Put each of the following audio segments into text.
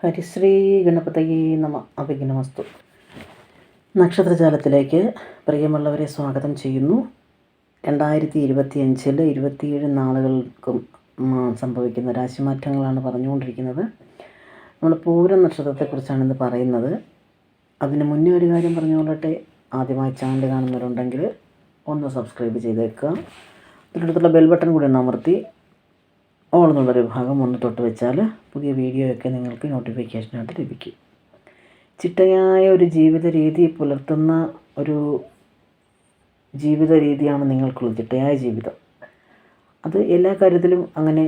ഹരിശ്രീ ഗണപതയേ നമ. അഭിഘ്നമസ്തു. നക്ഷത്രജാലത്തിലേക്ക് പ്രിയമുള്ളവരെ സ്വാഗതം ചെയ്യുന്നു. 2025 27 നാളുകൾക്കും സംഭവിക്കുന്ന രാശിമാറ്റങ്ങളാണ് പറഞ്ഞുകൊണ്ടിരിക്കുന്നത്. നമ്മൾ പൂരം നക്ഷത്രത്തെക്കുറിച്ചാണ് ഇന്ന് പറയുന്നത്. അതിന് മുന്നേ ഒരു കാര്യം പറഞ്ഞുകൊള്ളട്ടെ. ആദ്യമായി ചാനൽ കാണുന്നവരുണ്ടെങ്കിൽ ഒന്ന് സബ്സ്ക്രൈബ് ചെയ്തേക്കുക. അതിനടുത്തുള്ള ബെൽ ബട്ടൺ കൂടി ഒന്ന് അമർത്തി ഓൾ എന്നുള്ളൊരു ഭാഗം ഒന്ന് തൊട്ട് വെച്ചാൽ പുതിയ വീഡിയോയൊക്കെ നിങ്ങൾക്ക് നോട്ടിഫിക്കേഷനായിട്ട് ലഭിക്കും. ചിട്ടയായ ഒരു ജീവിത രീതി പുലർത്തുന്ന ഒരു ജീവിത രീതിയാണ് നിങ്ങൾക്കുള്ളത്. ചിട്ടയായ ജീവിതം, അത് എല്ലാ കാര്യത്തിലും അങ്ങനെ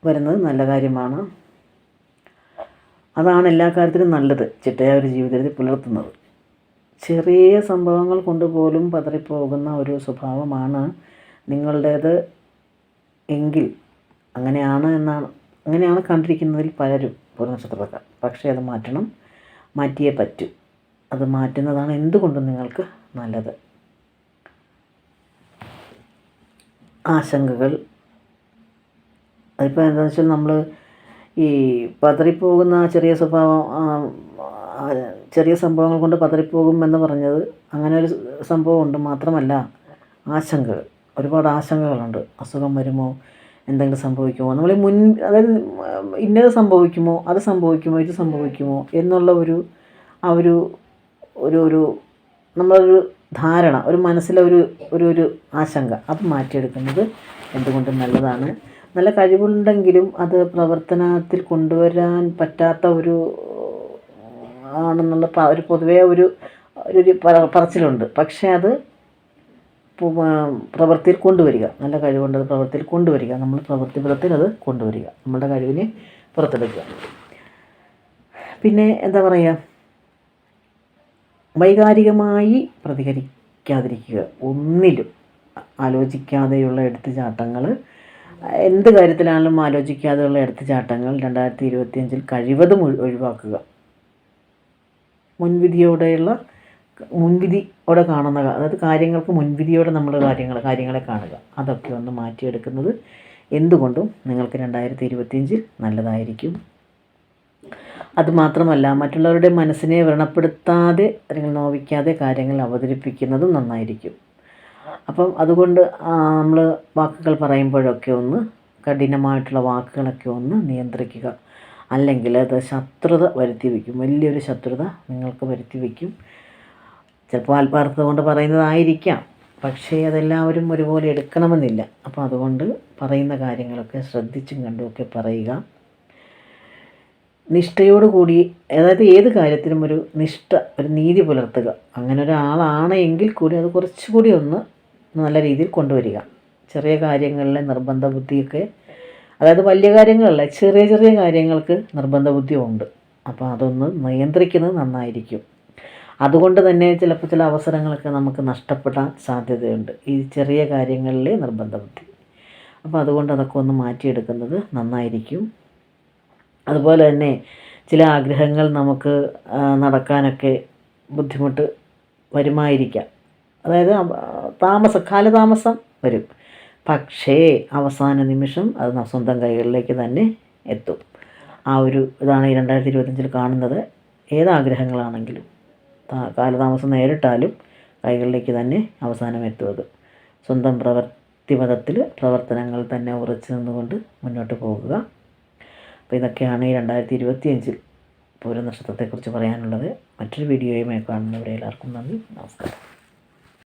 വരുന്നത് നല്ല കാര്യമാണ്. അതാണ് എല്ലാ കാര്യത്തിലും നല്ലത്, ചിട്ടയായ ഒരു ജീവിത രീതി പുലർത്തുന്നത്. ചെറിയ സംഭവങ്ങൾ കൊണ്ടുപോലും പതറിപ്പോകുന്ന ഒരു സ്വഭാവമാണ് നിങ്ങളുടേത് എങ്കിൽ അങ്ങനെയാണ് കണ്ടിരിക്കുന്നതിൽ പലരും പൂർണ്ണനക്ഷത്രക്കാർ. പക്ഷേ അത് മാറ്റിയേ പറ്റൂ. അത് മാറ്റുന്നതാണ് എന്തുകൊണ്ടും നിങ്ങൾക്ക് നല്ലത്. ആശങ്കകൾ അതിപ്പോൾ എന്താണെന്ന് വെച്ചാൽ നമ്മൾ ഈ പതറിപ്പോകുന്ന ചെറിയ സംഭവങ്ങൾ കൊണ്ട് പതറിപ്പോകും എന്ന് പറഞ്ഞത് അങ്ങനെ ഒരു സംഭവമുണ്ട്. മാത്രമല്ല, ആശങ്കകൾ, ഒരുപാട് ആശങ്കകളുണ്ട്. അസുഖം വരുമോ, എന്തെങ്കിലും സംഭവിക്കുമോ, നമ്മൾ അതായത് ഇന്നത് സംഭവിക്കുമോ, അത് സംഭവിക്കുമോ, ഇത് സംഭവിക്കുമോ എന്നുള്ള ഒരു നമ്മളൊരു ധാരണ, ഒരു മനസ്സിലെ ഒരു ആശങ്ക, അത് മാറ്റിയെടുക്കുന്നത് എന്തുകൊണ്ടും നല്ലതാണ്. നല്ല കഴിവുണ്ടെങ്കിലും അത് പ്രവർത്തനത്തിൽ കൊണ്ടുവരാൻ പറ്റാത്ത ആണെന്നുള്ള ഒരു പൊതുവേ ഒരു പറച്ചിലുണ്ട്. പക്ഷേ അത് പ്രവൃത്തിയിൽ കൊണ്ടുവരിക, നല്ല കഴിവുണ്ട് അത് പ്രവൃത്തിയിൽ കൊണ്ടുവരിക, നമ്മൾ പ്രവൃത്തിപഥത്തിൽ അത് കൊണ്ടുവരിക, നമ്മളുടെ കഴിവിനെ പുറത്തെടുക്കുക. പിന്നെ എന്താ പറയുക, വൈകാരികമായി പ്രതികരിക്കാതിരിക്കുക. ഒന്നിലും ആലോചിക്കാതെയുള്ള എടുത്തുചാട്ടങ്ങൾ, എന്ത് കാര്യത്തിലാണെങ്കിലും ആലോചിക്കാതെയുള്ള എടുത്തുചാട്ടങ്ങൾ 2025 കഴിവതും ഒഴിവാക്കുക. മുൻവിധിയോടെ കാണുന്ന, അതായത് കാര്യങ്ങൾക്ക് മുൻവിധിയോടെ നമ്മൾ കാര്യങ്ങളെ കാണുക. അതൊക്കെ ഒന്ന് മാറ്റിയെടുക്കുന്നത് എന്തുകൊണ്ടും നിങ്ങൾക്ക് 2025 നല്ലതായിരിക്കും. അതുമാത്രമല്ല, മറ്റുള്ളവരുടെ മനസ്സിനെ വ്രണപ്പെടുത്താതെ അല്ലെങ്കിൽ നോവിക്കാതെ കാര്യങ്ങൾ അവതരിപ്പിക്കുന്നതും നന്നായിരിക്കും. അപ്പം അതുകൊണ്ട് നമ്മൾ വാക്കുകൾ പറയുമ്പോഴൊക്കെ ഒന്ന് കഠിനമായിട്ടുള്ള വാക്കുകളൊക്കെ ഒന്ന് നിയന്ത്രിക്കുക. അല്ലെങ്കിൽ അത് ശത്രുത വരുത്തി വയ്ക്കും, വലിയൊരു ശത്രുത നിങ്ങൾക്ക് വരുത്തി വയ്ക്കും. ചിലപ്പോൾ ആത്മാർത്ഥത കൊണ്ട് പറയുന്നതായിരിക്കാം, പക്ഷേ അതെല്ലാവരും ഒരുപോലെ എടുക്കണമെന്നില്ല. അപ്പോൾ അതുകൊണ്ട് പറയുന്ന കാര്യങ്ങളൊക്കെ ശ്രദ്ധിച്ചും കണ്ടുമൊക്കെ പറയുക. നിഷ്ഠയോടുകൂടി, അതായത് ഏത് കാര്യത്തിലും ഒരു നിഷ്ഠ, ഒരു നീതി പുലർത്തുക. അങ്ങനെ ഒരാളാണ് എങ്കിൽ കൂടി അത് കുറച്ചുകൂടി ഒന്ന് നല്ല രീതിയിൽ കൊണ്ടുവരിക. ചെറിയ കാര്യങ്ങളിലെ നിർബന്ധ ബുദ്ധിയൊക്കെ, അതായത് വലിയ കാര്യങ്ങളല്ല, ചെറിയ ചെറിയ കാര്യങ്ങൾക്ക് നിർബന്ധ ബുദ്ധിയുണ്ട്. അപ്പോൾ അതൊന്ന് നിയന്ത്രിക്കുന്നത് നന്നായിരിക്കും. അതുകൊണ്ട് തന്നെ ചിലപ്പോൾ ചില അവസരങ്ങളൊക്കെ നമുക്ക് നഷ്ടപ്പെടാൻ സാധ്യതയുണ്ട്, ഈ ചെറിയ കാര്യങ്ങളിലെ നിർബന്ധ ബുദ്ധി. അപ്പോൾ അതുകൊണ്ട് അതൊക്കെ ഒന്ന് മാറ്റിയെടുക്കുന്നത് നന്നായിരിക്കും. അതുപോലെ തന്നെ ചില ആഗ്രഹങ്ങൾ നമുക്ക് നടക്കാനൊക്കെ ബുദ്ധിമുട്ട് വരുമായിരിക്കാം. അതായത് കാലതാമസം വരും, പക്ഷേ അവസാന നിമിഷം അത് സ്വന്തം കൈകളിലേക്ക് തന്നെ എത്തും. ഇതാണ് ഈ 2025 കാണുന്നത്. ഏതാഗ്രഹങ്ങളാണെങ്കിലും കാലതാമസം നേരിട്ടാലും കൈകളിലേക്ക് തന്നെ അവസാനം എത്തുന്നത്. സ്വന്തം പ്രവൃത്തിപഥത്തിൽ പ്രവർത്തനങ്ങൾ തന്നെ ഉറച്ചു നിന്നുകൊണ്ട് മുന്നോട്ട് പോകുക. അപ്പോൾ ഇതൊക്കെയാണ് ഈ 2025 പൂരം നക്ഷത്രത്തെക്കുറിച്ച് പറയാനുള്ളത്. മറ്റൊരു വീഡിയോയുമായി കാണുന്നവരെ എല്ലാവർക്കും നന്ദി, നമസ്കാരം.